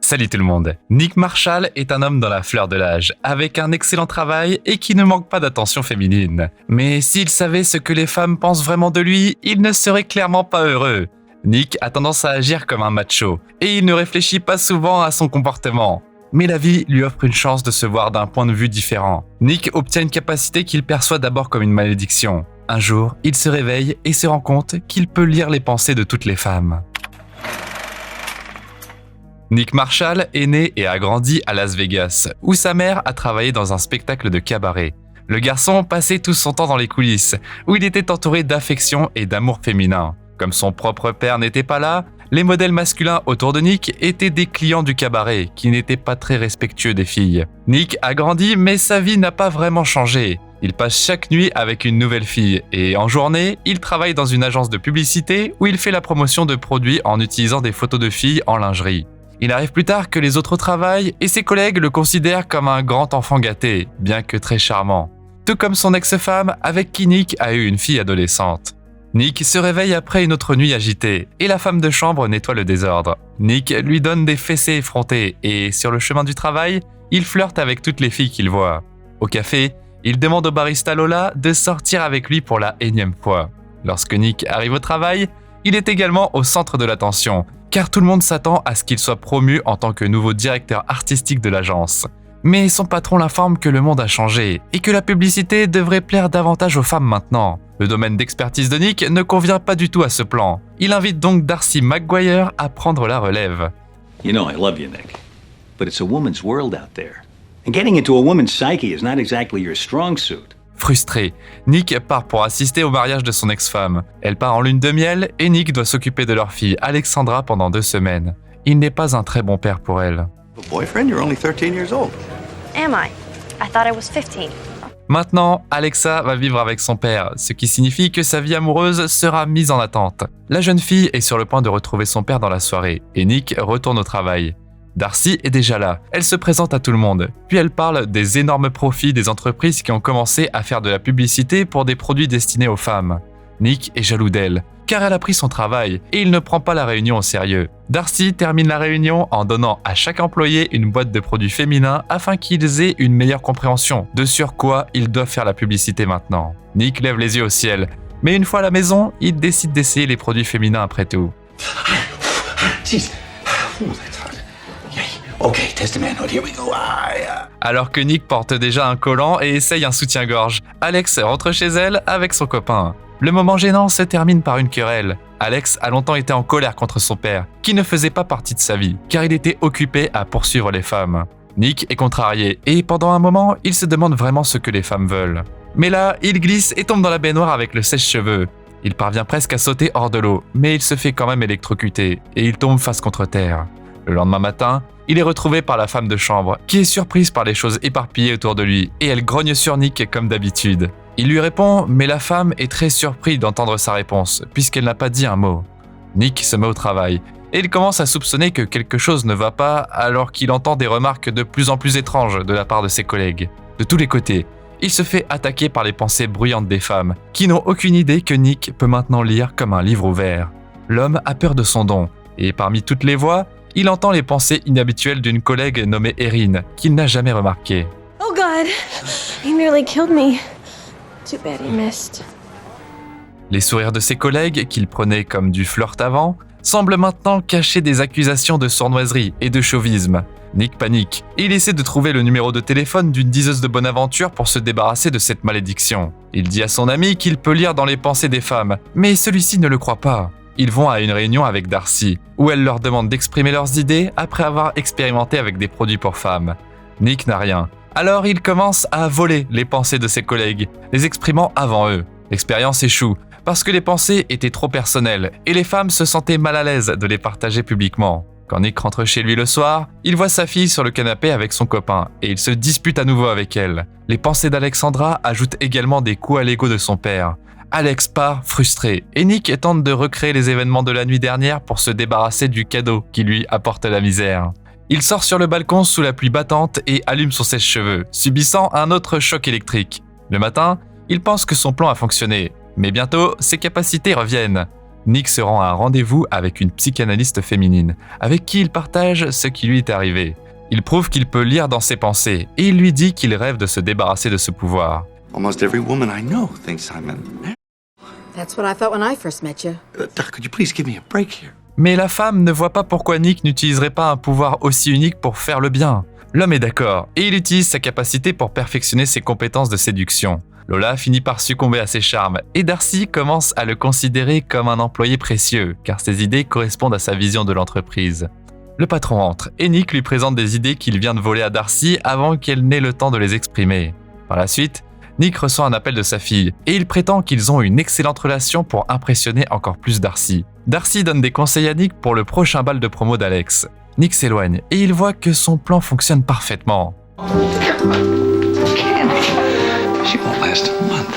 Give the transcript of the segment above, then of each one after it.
Salut tout le monde. Nick Marshall est un homme dans la fleur de l'âge, avec un excellent travail et qui ne manque pas d'attention féminine. Mais s'il savait ce que les femmes pensent vraiment de lui, il ne serait clairement pas heureux. Nick a tendance à agir comme un macho, et il ne réfléchit pas souvent à son comportement. Mais la vie lui offre une chance de se voir d'un point de vue différent. Nick obtient une capacité qu'il perçoit d'abord comme une malédiction. Un jour, il se réveille et se rend compte qu'il peut lire les pensées de toutes les femmes. Nick Marshall est né et a grandi à Las Vegas, où sa mère a travaillé dans un spectacle de cabaret. Le garçon passait tout son temps dans les coulisses, où il était entouré d'affection et d'amour féminin. Comme son propre père n'était pas là, les modèles masculins autour de Nick étaient des clients du cabaret, qui n'étaient pas très respectueux des filles. Nick a grandi, mais sa vie n'a pas vraiment changé. Il passe chaque nuit avec une nouvelle fille, et en journée, il travaille dans une agence de publicité où il fait la promotion de produits en utilisant des photos de filles en lingerie. Il arrive plus tard que les autres travaillent et ses collègues le considèrent comme un grand enfant gâté, bien que très charmant. Tout comme son ex-femme avec qui Nick a eu une fille adolescente. Nick se réveille après une autre nuit agitée et la femme de chambre nettoie le désordre. Nick lui donne des fessées effrontées et sur le chemin du travail, il flirte avec toutes les filles qu'il voit. Au café, il demande au barista Lola de sortir avec lui pour la énième fois. Lorsque Nick arrive au travail, il est également au centre de l'attention, car tout le monde s'attend à ce qu'il soit promu en tant que nouveau directeur artistique de l'agence. Mais son patron l'informe que le monde a changé et que la publicité devrait plaire davantage aux femmes maintenant. Le domaine d'expertise de Nick ne convient pas du tout à ce plan. Il invite donc Darcy McGuire à prendre la relève. You know I love you, Nick, but it's a woman's world out there. And getting into a woman's psyche is not exactly your strong suit. Frustré, Nick part pour assister au mariage de son ex-femme. Elle part en lune de miel et Nick doit s'occuper de leur fille, Alexandra, pendant 2 semaines. Il n'est pas un très bon père pour elle. Boyfriend, you're only 13 years old. Am I? I thought I was 15. Maintenant, Alexa va vivre avec son père, ce qui signifie que sa vie amoureuse sera mise en attente. La jeune fille est sur le point de retrouver son père dans la soirée et Nick retourne au travail. Darcy est déjà là, elle se présente à tout le monde, puis elle parle des énormes profits des entreprises qui ont commencé à faire de la publicité pour des produits destinés aux femmes. Nick est jaloux d'elle, car elle a pris son travail et il ne prend pas la réunion au sérieux. Darcy termine la réunion en donnant à chaque employé une boîte de produits féminins afin qu'ils aient une meilleure compréhension de sur quoi ils doivent faire la publicité maintenant. Nick lève les yeux au ciel, mais une fois à la maison, il décide d'essayer les produits féminins après tout. Okay, test the manhood. Here we go. Alors que Nick porte déjà un collant et essaye un soutien-gorge, Alex rentre chez elle avec son copain. Le moment gênant se termine par une querelle. Alex a longtemps été en colère contre son père, qui ne faisait pas partie de sa vie, car il était occupé à poursuivre les femmes. Nick est contrarié et pendant un moment, il se demande vraiment ce que les femmes veulent. Mais là, il glisse et tombe dans la baignoire avec le sèche-cheveux. Il parvient presque à sauter hors de l'eau, mais il se fait quand même électrocuter et il tombe face contre terre. Le lendemain matin, il est retrouvé par la femme de chambre, qui est surprise par les choses éparpillées autour de lui, et elle grogne sur Nick comme d'habitude. Il lui répond, mais la femme est très surprise d'entendre sa réponse, puisqu'elle n'a pas dit un mot. Nick se met au travail, et il commence à soupçonner que quelque chose ne va pas alors qu'il entend des remarques de plus en plus étranges de la part de ses collègues. De tous les côtés, il se fait attaquer par les pensées bruyantes des femmes, qui n'ont aucune idée que Nick peut maintenant lire comme un livre ouvert. L'homme a peur de son don, et parmi toutes les voix, il entend les pensées inhabituelles d'une collègue nommée Erin, qu'il n'a jamais remarquée. Oh God, he nearly killed me. Too bad he missed. Les sourires de ses collègues, qu'il prenait comme du flirt avant, semblent maintenant cacher des accusations de sournoiserie et de chauvisme. Nick panique, et il essaie de trouver le numéro de téléphone d'une diseuse de bonne aventure pour se débarrasser de cette malédiction. Il dit à son ami qu'il peut lire dans les pensées des femmes, mais celui-ci ne le croit pas. Ils vont à une réunion avec Darcy, où elle leur demande d'exprimer leurs idées après avoir expérimenté avec des produits pour femmes. Nick n'a rien. Alors il commence à voler les pensées de ses collègues, les exprimant avant eux. L'expérience échoue, parce que les pensées étaient trop personnelles, et les femmes se sentaient mal à l'aise de les partager publiquement. Quand Nick rentre chez lui le soir, il voit sa fille sur le canapé avec son copain, et il se dispute à nouveau avec elle. Les pensées d'Alexandra ajoutent également des coups à l'ego de son père. Alex part frustré et Nick tente de recréer les événements de la nuit dernière pour se débarrasser du cadeau qui lui apporte la misère. Il sort sur le balcon sous la pluie battante et allume son sèche-cheveux, subissant un autre choc électrique. Le matin, il pense que son plan a fonctionné, mais bientôt, ses capacités reviennent. Nick se rend à un rendez-vous avec une psychanalyste féminine, avec qui il partage ce qui lui est arrivé. Il prouve qu'il peut lire dans ses pensées, et il lui dit qu'il rêve de se débarrasser de ce pouvoir. Almost every woman I know thinks I'm an... That's what I thought when I first met you. Doc, could you please give me a break here? Mais la femme ne voit pas pourquoi Nick n'utiliserait pas un pouvoir aussi unique pour faire le bien. L'homme est d'accord, et il utilise sa capacité pour perfectionner ses compétences de séduction. Lola finit par succomber à ses charmes, et Darcy commence à le considérer comme un employé précieux, car ses idées correspondent à sa vision de l'entreprise. Le patron entre, et Nick lui présente des idées qu'il vient de voler à Darcy avant qu'elle n'ait le temps de les exprimer. Par la suite, Nick reçoit un appel de sa fille, et il prétend qu'ils ont une excellente relation pour impressionner encore plus Darcy. Darcy donne des conseils à Nick pour le prochain bal de promo d'Alex. Nick s'éloigne, et il voit que son plan fonctionne parfaitement. She won't last a month.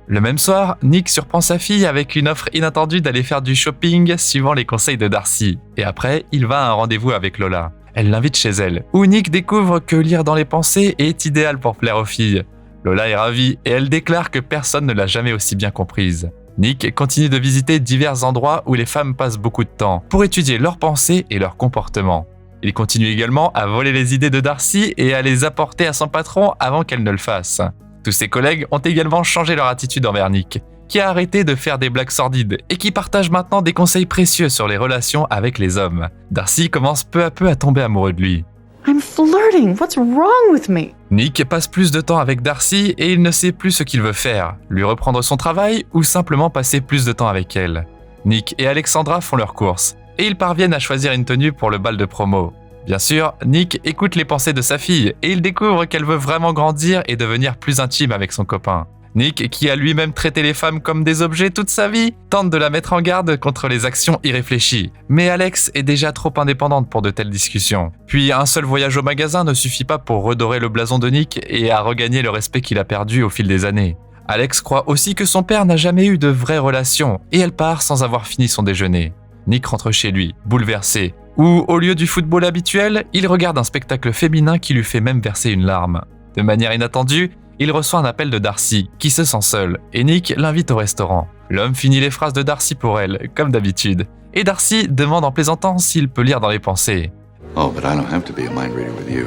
Le même soir, Nick surprend sa fille avec une offre inattendue d'aller faire du shopping suivant les conseils de Darcy. Et après, il va à un rendez-vous avec Lola. Elle l'invite chez elle, où Nick découvre que lire dans les pensées est idéal pour plaire aux filles. Lola est ravie et elle déclare que personne ne l'a jamais aussi bien comprise. Nick continue de visiter divers endroits où les femmes passent beaucoup de temps pour étudier leurs pensées et leurs comportements. Il continue également à voler les idées de Darcy et à les apporter à son patron avant qu'elle ne le fasse. Tous ses collègues ont également changé leur attitude envers Nick, qui a arrêté de faire des blagues sordides et qui partage maintenant des conseils précieux sur les relations avec les hommes. Darcy commence peu à peu à tomber amoureux de lui. I'm flirting. What's wrong with me? Nick passe plus de temps avec Darcy et il ne sait plus ce qu'il veut faire, lui reprendre son travail ou simplement passer plus de temps avec elle. Nick et Alexandra font leurs courses et ils parviennent à choisir une tenue pour le bal de promo. Bien sûr, Nick écoute les pensées de sa fille et il découvre qu'elle veut vraiment grandir et devenir plus intime avec son copain. Nick, qui a lui-même traité les femmes comme des objets toute sa vie, tente de la mettre en garde contre les actions irréfléchies. Mais Alex est déjà trop indépendante pour de telles discussions. Puis un seul voyage au magasin ne suffit pas pour redorer le blason de Nick et à regagner le respect qu'il a perdu au fil des années. Alex croit aussi que son père n'a jamais eu de vraie relation et elle part sans avoir fini son déjeuner. Nick rentre chez lui, bouleversé, où, au lieu du football habituel, il regarde un spectacle féminin qui lui fait même verser une larme. De manière inattendue, il reçoit un appel de Darcy, qui se sent seul, et Nick l'invite au restaurant. L'homme finit les phrases de Darcy pour elle, comme d'habitude, et Darcy demande en plaisantant s'il peut lire dans les pensées. Oh, but I don't have to be a mind reader with you.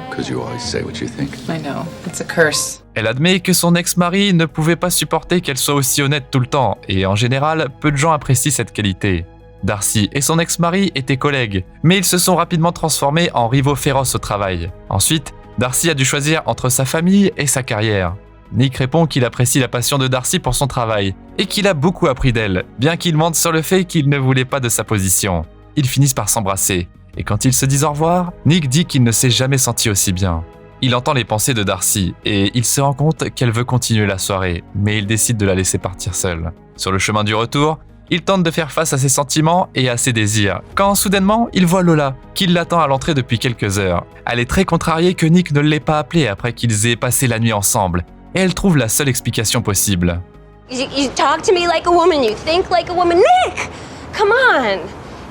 Because you always say what you think. I know. It's a curse. Elle admet que son ex-mari ne pouvait pas supporter qu'elle soit aussi honnête tout le temps, et en général, peu de gens apprécient cette qualité. Darcy et son ex-mari étaient collègues, mais ils se sont rapidement transformés en rivaux féroces au travail. Ensuite, Darcy a dû choisir entre sa famille et sa carrière. Nick répond qu'il apprécie la passion de Darcy pour son travail et qu'il a beaucoup appris d'elle, bien qu'il mente sur le fait qu'il ne voulait pas de sa position. Ils finissent par s'embrasser, et quand ils se disent au revoir, Nick dit qu'il ne s'est jamais senti aussi bien. Il entend les pensées de Darcy et il se rend compte qu'elle veut continuer la soirée, mais il décide de la laisser partir seule. Sur le chemin du retour, il tente de faire face à ses sentiments et à ses désirs, quand soudainement il voit Lola, qui l'attend à l'entrée depuis quelques heures. Elle est très contrariée que Nick ne l'ait pas appelée après qu'ils aient passé la nuit ensemble, et elle trouve la seule explication possible. You talk to me like a woman, you think like a woman. Nick! Come on!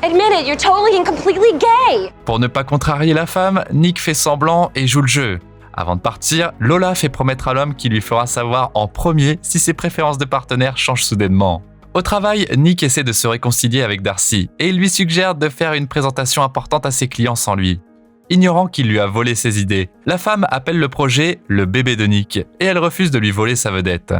Admit it, you're totally and completely gay! Pour ne pas contrarier la femme, Nick fait semblant et joue le jeu. Avant de partir, Lola fait promettre à l'homme qu'il lui fera savoir en premier si ses préférences de partenaire changent soudainement. Au travail, Nick essaie de se réconcilier avec Darcy et il lui suggère de faire une présentation importante à ses clients sans lui. Ignorant qu'il lui a volé ses idées, la femme appelle le projet « le bébé de Nick » et elle refuse de lui voler sa vedette.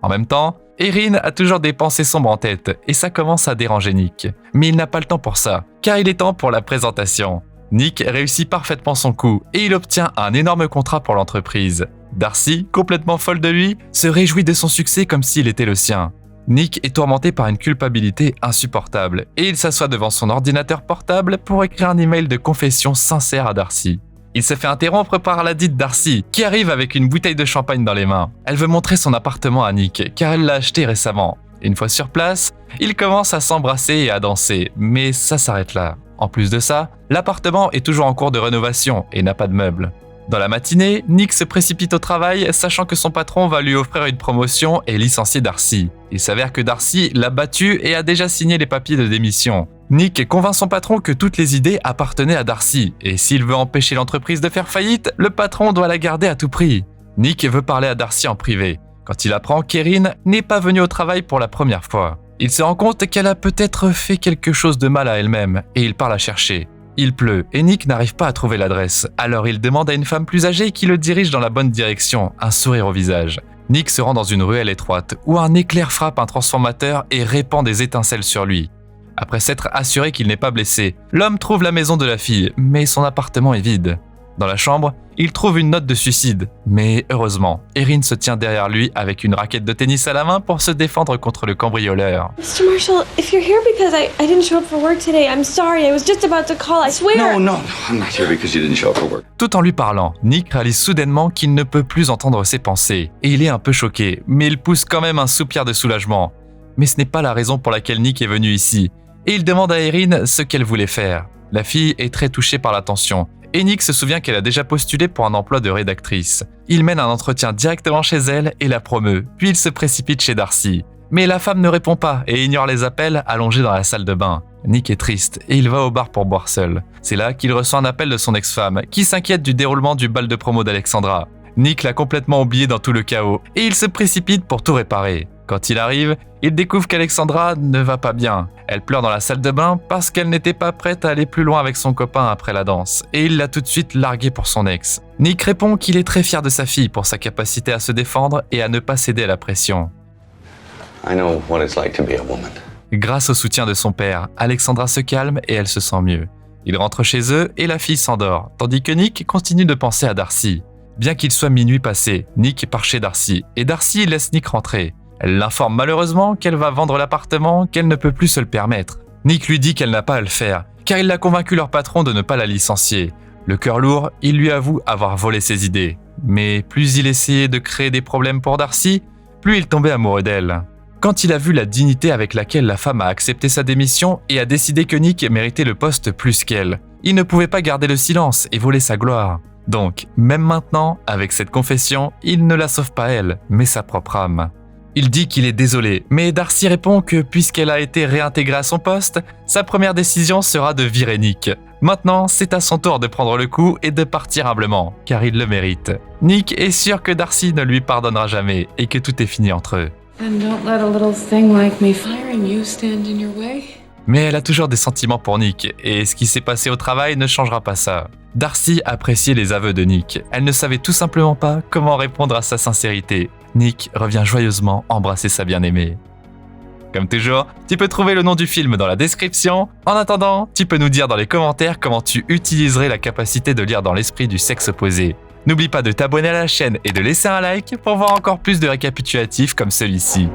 En même temps, Erin a toujours des pensées sombres en tête et ça commence à déranger Nick. Mais il n'a pas le temps pour ça, car il est temps pour la présentation. Nick réussit parfaitement son coup et il obtient un énorme contrat pour l'entreprise. Darcy, complètement folle de lui, se réjouit de son succès comme s'il était le sien. Nick est tourmenté par une culpabilité insupportable et il s'assoit devant son ordinateur portable pour écrire un email de confession sincère à Darcy. Il se fait interrompre par la dite Darcy, qui arrive avec une bouteille de champagne dans les mains. Elle veut montrer son appartement à Nick, car elle l'a acheté récemment. Une fois sur place, ils commencent à s'embrasser et à danser, mais ça s'arrête là. En plus de ça, l'appartement est toujours en cours de rénovation et n'a pas de meubles. Dans la matinée, Nick se précipite au travail, sachant que son patron va lui offrir une promotion et licencier Darcy. Il s'avère que Darcy l'a battu et a déjà signé les papiers de démission. Nick convainc son patron que toutes les idées appartenaient à Darcy, et s'il veut empêcher l'entreprise de faire faillite, le patron doit la garder à tout prix. Nick veut parler à Darcy en privé, quand il apprend qu'Erin n'est pas venue au travail pour la première fois. Il se rend compte qu'elle a peut-être fait quelque chose de mal à elle-même et il part la chercher. Il pleut et Nick n'arrive pas à trouver l'adresse, alors il demande à une femme plus âgée qui le dirige dans la bonne direction, un sourire au visage. Nick se rend dans une ruelle étroite où un éclair frappe un transformateur et répand des étincelles sur lui. Après s'être assuré qu'il n'est pas blessé, l'homme trouve la maison de la fille, mais son appartement est vide. Dans la chambre, il trouve une note de suicide, mais heureusement, Erin se tient derrière lui avec une raquette de tennis à la main pour se défendre contre le cambrioleur. Mr. Marshall, if you're here because I didn't show up for work today, I'm sorry. I was just about to call, I swear. No, I'm not here because you didn't show up for work. Tout en lui parlant, Nick réalise soudainement qu'il ne peut plus entendre ses pensées, et il est un peu choqué, mais il pousse quand même un soupir de soulagement. Mais ce n'est pas la raison pour laquelle Nick est venu ici, et il demande à Erin ce qu'elle voulait faire. La fille est très touchée par l'attention, et Nick se souvient qu'elle a déjà postulé pour un emploi de rédactrice. Il mène un entretien directement chez elle et la promeut, puis il se précipite chez Darcy. Mais la femme ne répond pas et ignore les appels allongés dans la salle de bain. Nick est triste et il va au bar pour boire seul. C'est là qu'il reçoit un appel de son ex-femme, qui s'inquiète du déroulement du bal de promo d'Alexandra. Nick l'a complètement oublié dans tout le chaos, et il se précipite pour tout réparer. Quand il arrive, il découvre qu'Alexandra ne va pas bien. Elle pleure dans la salle de bain parce qu'elle n'était pas prête à aller plus loin avec son copain après la danse, et il l'a tout de suite larguée pour son ex. Nick répond qu'il est très fier de sa fille pour sa capacité à se défendre et à ne pas céder à la pression. I know what it's like to be a woman. Grâce au soutien de son père, Alexandra se calme et elle se sent mieux. Ils rentrent chez eux et la fille s'endort, tandis que Nick continue de penser à Darcy. Bien qu'il soit minuit passé, Nick part chez Darcy, et Darcy laisse Nick rentrer. Elle l'informe malheureusement qu'elle va vendre l'appartement, qu'elle ne peut plus se le permettre. Nick lui dit qu'elle n'a pas à le faire, car il a convaincu leur patron de ne pas la licencier. Le cœur lourd, il lui avoue avoir volé ses idées. Mais plus il essayait de créer des problèmes pour Darcy, plus il tombait amoureux d'elle. Quand il a vu la dignité avec laquelle la femme a accepté sa démission et a décidé que Nick méritait le poste plus qu'elle, il ne pouvait pas garder le silence et voler sa gloire. Donc, même maintenant, avec cette confession, il ne la sauve pas elle, mais sa propre âme. Il dit qu'il est désolé, mais Darcy répond que puisqu'elle a été réintégrée à son poste, sa première décision sera de virer Nick. Maintenant, c'est à son tour de prendre le coup et de partir humblement, car il le mérite. Nick est sûr que Darcy ne lui pardonnera jamais et que tout est fini entre eux. And don't let a little thing like me firing you stand in your way. Mais elle a toujours des sentiments pour Nick, et ce qui s'est passé au travail ne changera pas ça. Darcy appréciait les aveux de Nick. Elle ne savait tout simplement pas comment répondre à sa sincérité. Nick revient joyeusement embrasser sa bien-aimée. Comme toujours, tu peux trouver le nom du film dans la description. En attendant, tu peux nous dire dans les commentaires comment tu utiliserais la capacité de lire dans l'esprit du sexe opposé. N'oublie pas de t'abonner à la chaîne et de laisser un like pour voir encore plus de récapitulatifs comme celui-ci.